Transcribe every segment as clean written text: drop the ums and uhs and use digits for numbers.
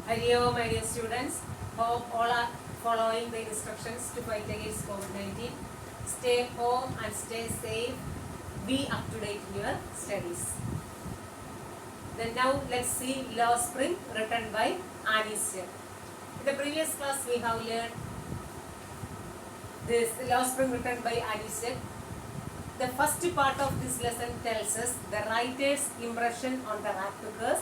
Hello, my dear students. Hope all are following the instructions to fight against COVID-19. Stay home and stay safe. Be up to date in your studies. Then now let's see Law Spring written by Anisha. In the previous class we have learned this Law Spring written by Anisha. The first part of this lesson tells us the writer's impression on the Raktukers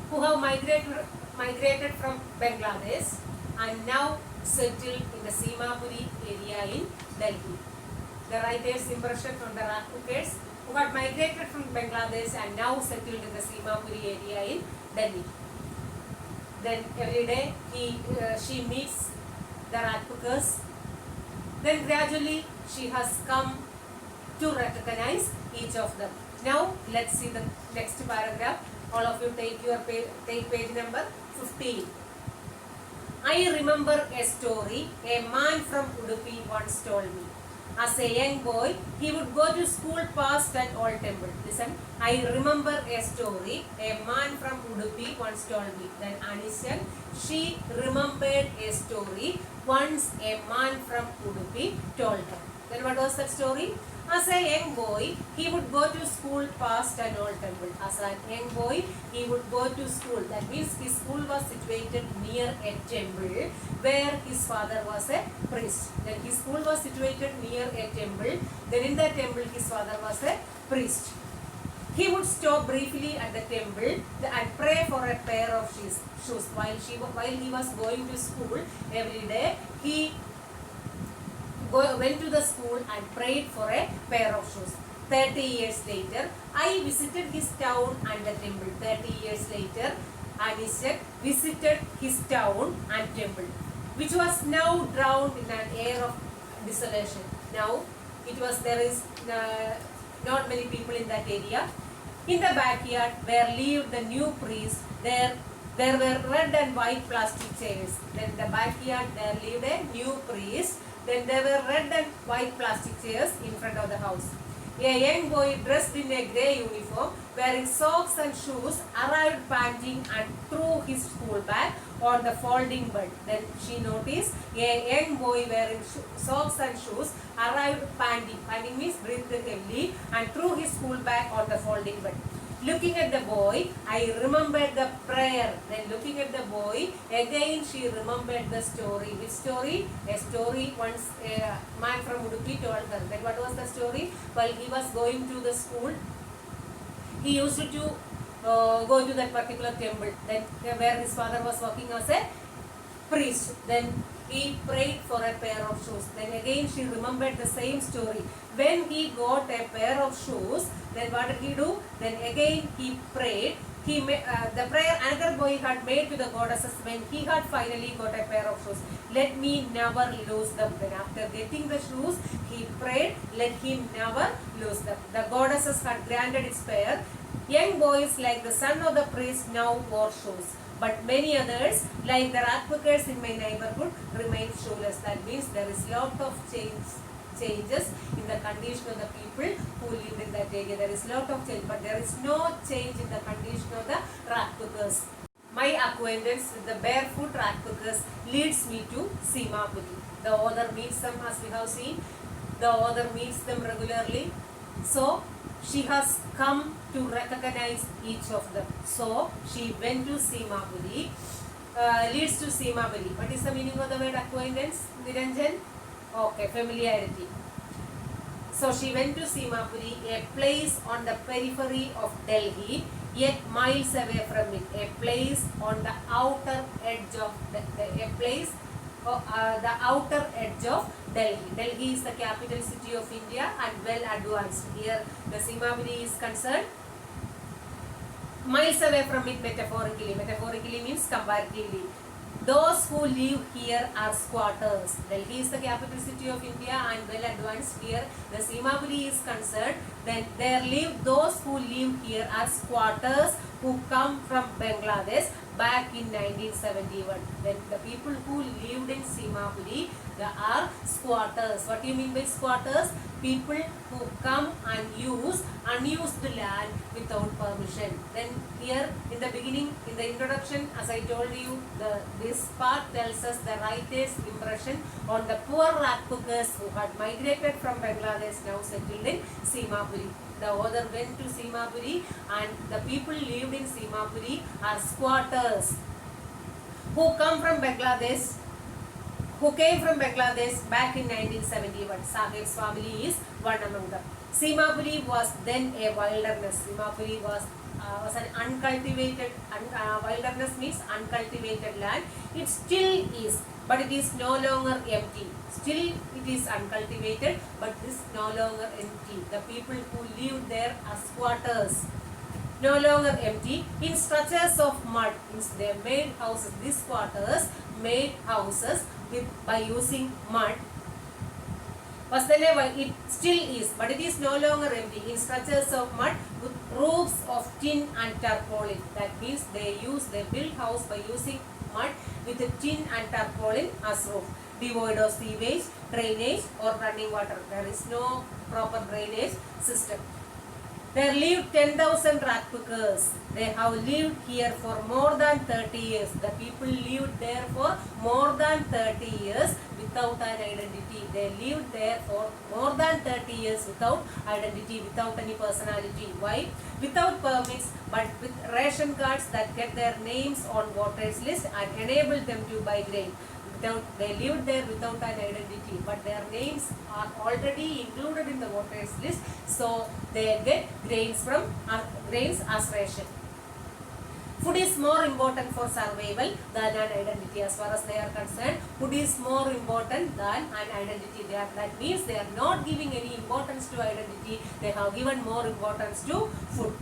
who have migrated from Bangladesh and now settled in the Simapuri area in Delhi. The writer's impression on the Raktukers who had migrated from Bangladesh and now settled in the Simapuri area in Delhi. Then every day she meets the Raktukers. Then gradually she has come to recognize each of them. Now let's see the next paragraph. All of you take page number 15. I remember a story a man from Udupi once told me. As a young boy, he would go to school past that old temple. Listen, I remember a story a man from Udupi once told me. Then Anisha, she remembered a story once a man from Udupi told her. Then what was that story? As a young boy, he would go to school past an old temple. As a young boy, he would go to school. That means his school was situated near a temple where his father was a priest. Then his school was situated near a temple. Then in that temple, his father was a priest. He would stop briefly at the temple and pray for a pair of shoes. While he was going to school every day, he went to the school and prayed for a pair of shoes. 30 years later, I visited his town and the temple. 30 years later, Anisha visited his town and temple, which was now drowned in an air of desolation. Now, there is not many people in that area. In the backyard where lived the new priest, there were red and white plastic chairs. Then in the backyard there lived a new priest. Then there were red and white plastic chairs in front of the house. A young boy dressed in a grey uniform, wearing socks and shoes, arrived panting and threw his school bag on the folding bed. Then she noticed a young boy wearing socks and shoes arrived panting. Panting means breathed heavily and threw his school bag on the folding bed. Looking at the boy, I remembered the prayer. Then looking at the boy, again she remembered the story. Which story? A story once a man from Udupi told her. Then what was the story? While he was going to the school, he used to go to that particular temple. Then where his father was working as a priest. Then he prayed for a pair of shoes. Then again she remembered the same story. When he got a pair of shoes, then what did he do? Then again he prayed. He made, the prayer another boy had made to the goddesses when he had finally got a pair of shoes. Let me never lose them. Then after getting the shoes, he prayed, let him never lose them. The goddesses had granted its prayer. Young boys like the son of the priest now wore shoes. But many others, like the Raktukers in my neighborhood, remain shoeless. That means there is lot of changes in the condition of the people who lived in that area. There is lot of change, but there is no change in the condition of the Raktukers. My acquaintance with the barefoot Raktukers leads me to Simapuri. The author meets them, as we have seen. The author meets them regularly. So, she has come to recognize each of them. So, she went to Simapuri, leads to Simapuri. What is the meaning of the word acquaintance, Niranjan? Okay, familiarity. So, she went to Simapuri, a place on the periphery of Delhi, yet miles away from it. A place on the outer edge of the outer edge of Delhi. Delhi is the capital city of India and well advanced. Here the Simapuri is concerned. Miles away from it metaphorically. Metaphorically means comparatively. Those who live here are squatters. Delhi is the capital city of India and well advanced. Here the Simapuri is concerned. Then there live those who live here as squatters who come from Bangladesh back in 1971. Then the people who lived in Simapuri, they are squatters. What do you mean by squatters? People who come and use unused land without permission. Then here in the beginning, in the introduction, as I told you, this part tells us the writer's impression on the poor Rajputas who had migrated from Bangladesh, now settled in Simapuri. The author went to Simapuri and the people lived in Simapuri are squatters who came from Bangladesh back in 1971. Sahib's family is one among them. Simapuri was then a wilderness. Simapuri was an uncultivated, wilderness means uncultivated land. It still is, but it is no longer empty. Still it is uncultivated, but it is no longer empty. The people who lived there are squatters. No longer empty. In structures of mud, means they made houses. These squatters made houses by using mud. Was the level, it still is, but it is no longer empty. In structures of mud with roofs of tin and tarpaulin. That means they build house by using mud with a tin and tarpaulin as roof. Devoid of sewage, drainage or running water. There is no proper drainage system. There lived 10,000 Rajputas. They have lived here for more than 30 years. The people lived there for more than 30 years without an identity. They lived there for more than 30 years without identity, without any personality. Why? Without permits, but with ration cards that get their names on voters list and enable them to buy grain. They lived there without an identity, but their names are already included in the voters list, so they get grains as ration. Food is more important for survival than an identity. As far as they are concerned, food is more important than an identity. That means they are not giving any importance to identity. They have given more importance to food.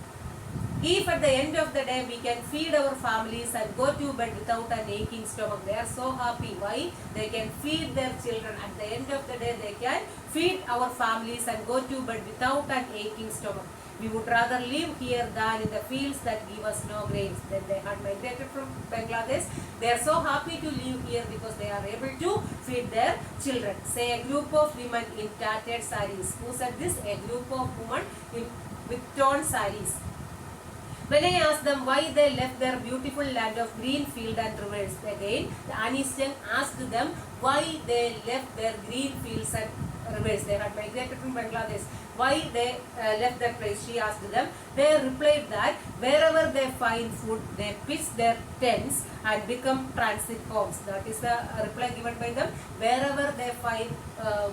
If at the end of the day we can feed our families and go to bed without an aching stomach, they are so happy. Why? They can feed their children. At the end of the day, they can feed our families and go to bed without an aching stomach. We would rather live here than in the fields that give us no grains. Then they had migrated from Bangladesh. They are so happy to live here because they are able to feed their children. Say a group of women in tattered saris. Who said this? A group of women with torn saris. When I asked them why they left their beautiful land of green field and rivers, again the Anis Jung asked them why they left their green fields and rivers. They had migrated from Bangladesh. Why they left that place? She asked them. They replied that wherever they find food, they pitch their tents and become transit homes. That is the reply given by them. Wherever they find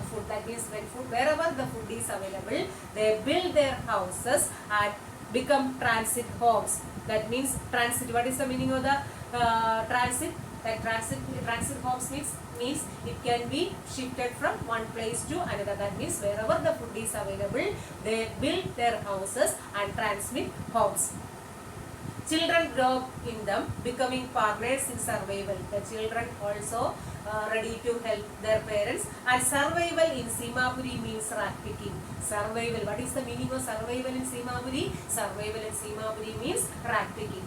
food, that means wherever the food is available, they build their houses and become transit homes. That means transit. What is the meaning of the transit? That transit homes means it can be shifted from one place to another. That means wherever the food is available, they build their houses and transmit homes. Children grow up in them, becoming partners in survival. The children also ready to help their parents. And survival in Simapuri means rat picking. Survival. What is the meaning of survival in Simapuri? Survival in Simapuri means rat picking.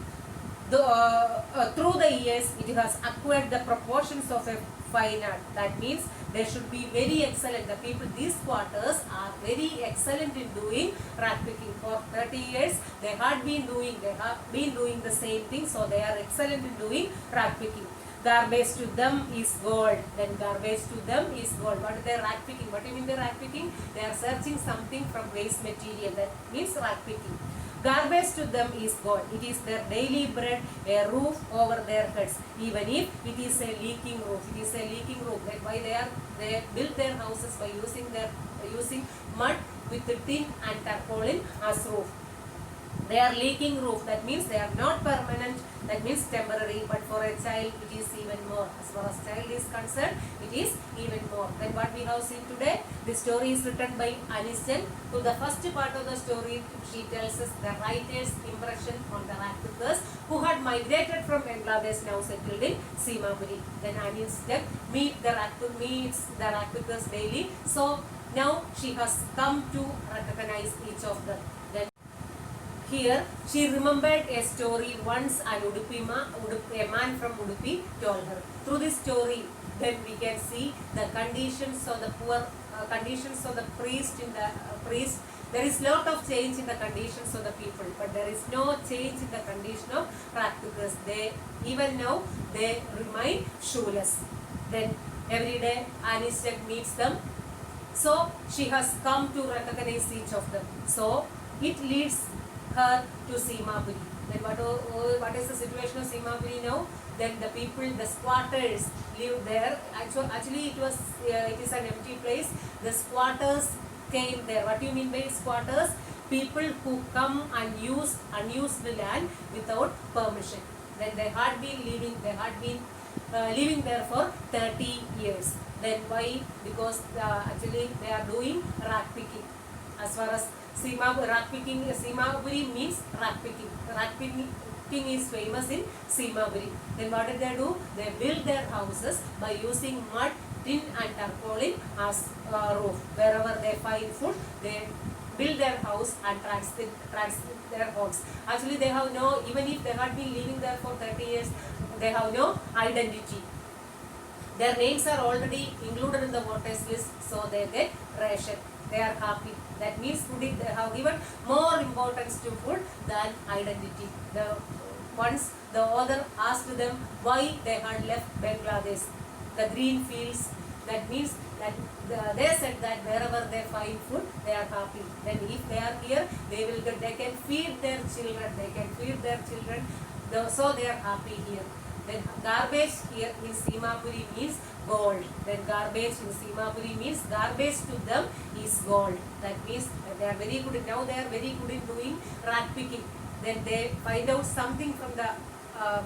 Through the years, it has acquired the proportions of a fine art. That means they should be very excellent. The people, these squatters are very excellent in doing rat picking. For 30 years, they have been doing the same thing. So they are excellent in doing rat picking. Garbage to them is gold. Then garbage to them is gold. What is their rat picking? What do you mean the rat picking? They are searching something from waste material. That means rat picking. Garbage to them is gold. It is their daily bread, a roof over their heads. Even if it is a leaking roof, it is a leaking roof. That's why they build their houses by using mud with the tin and tarpaulin as roof. They are leaking roof. That means they are not permanent. That means temporary. But for a child, it is even more. As far as child is concerned, it is even more. Then what we have seen today, the story is written by Anis Jung. So the first part of the story, she tells us the writer's impression on the Rajputas who had migrated from Bangladesh, now settled in Simapuri. Then Anis Jung meets the Rajputas daily. So Now she has come to recognize each of them. Then here she remembered a story once an a man from Udupi told her. Through this story, then we can see the conditions of the poor, conditions of the priest in the priest. There is lot of change in the conditions of the people, but there is no change in the condition of practitioners. They even now they remain shoeless. Then every day Anisha meets them. So she has come to recognize each of them. So it leads her to Simapuri. Then what is the situation of Simapuri now? Then the people, the squatters live there. Actually it is an empty place. The squatters came there. What do you mean by squatters? People who come and use unused land without permission. Then they had been living there for 30 years. Then why? Because actually they are doing rag picking. As far as Simapuri means rag picking. Rag picking is famous in Simapuri. Then what did they do? They build their houses by using mud, tin and tarpaulin as roof. Wherever they find food, they build their house and transit their homes. Actually they have no, even if they had been living there for 30 years, they have no identity. Their names are already included in the voters list, so they get ration. They are happy. That means they have given more importance to food than identity. Once the author asked them why they had left Bangladesh, the green fields, that means that they said that wherever they find food, they are happy. Then if they are here, they can feed their children. So they are happy here. Then garbage here in Simapuri means gold. Then garbage in Simapuri means garbage to them is gold. That means they are very good. Now they are very good in doing rag picking. Then they find out something from the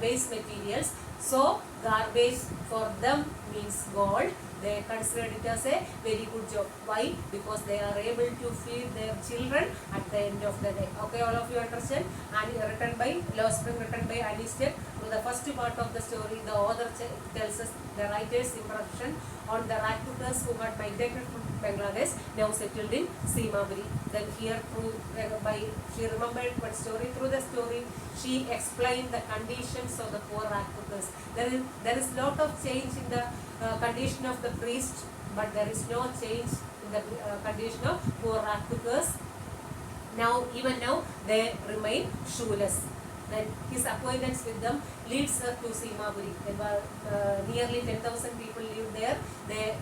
waste materials. So garbage for them means gold. They consider it as a very good job. Why? Because they are able to feed their children at the end of the day. Okay, all of you understand? And written by Love Spring, written by Alistair. To the first part of the story, the author tells us the writer's impression on the Rajputas who had migrated from Bangladesh, now settled in Simapuri. Then here, she remembered one story. Through the story, she explained the conditions of the poor Rajputas. There is lot of change in the condition of the priest, but there is no change in the condition of poor Rajputas. Even now, they remain shoeless. Then his acquaintance with them leads her to Simapuri. There were nearly 10,000 people lived there. They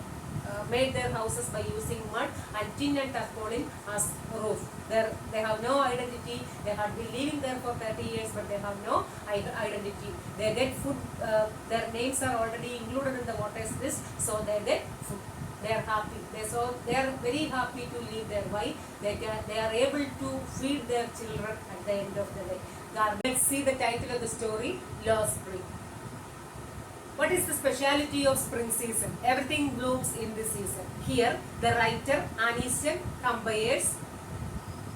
made their houses by using mud and tin and tarpaulin as roof. They have no identity. They had been living there for 30 years, but they have no identity. They get food. Their names are already included in the voters list, so they get food. They are happy. They are very happy to live there. Why? They are able to feed their children at the end of the day. Let's see the title of the story, Love Spring. What is the speciality of spring season? Everything blooms in this season. Here, the writer Anisha compares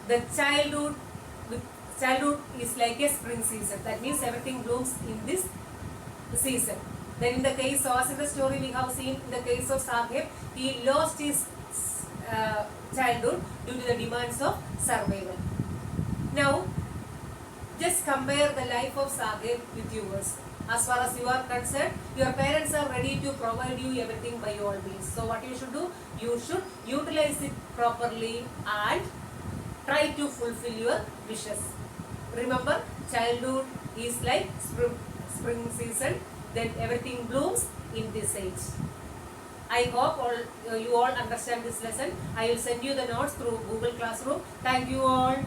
the childhood is like a spring season. That means everything blooms in this season. Then in the case of, as in the story we have seen, in the case of Sahib, he lost his childhood due to the demands of survival. Now, just compare the life of Sahib with yours. As far as you are concerned, your parents are ready to provide you everything by all means. So what you should do? You should utilize it properly and try to fulfill your wishes. Remember, childhood is like spring season. Then everything blooms in this age. I hope you all understand this lesson. I will send you the notes through Google Classroom. Thank you all.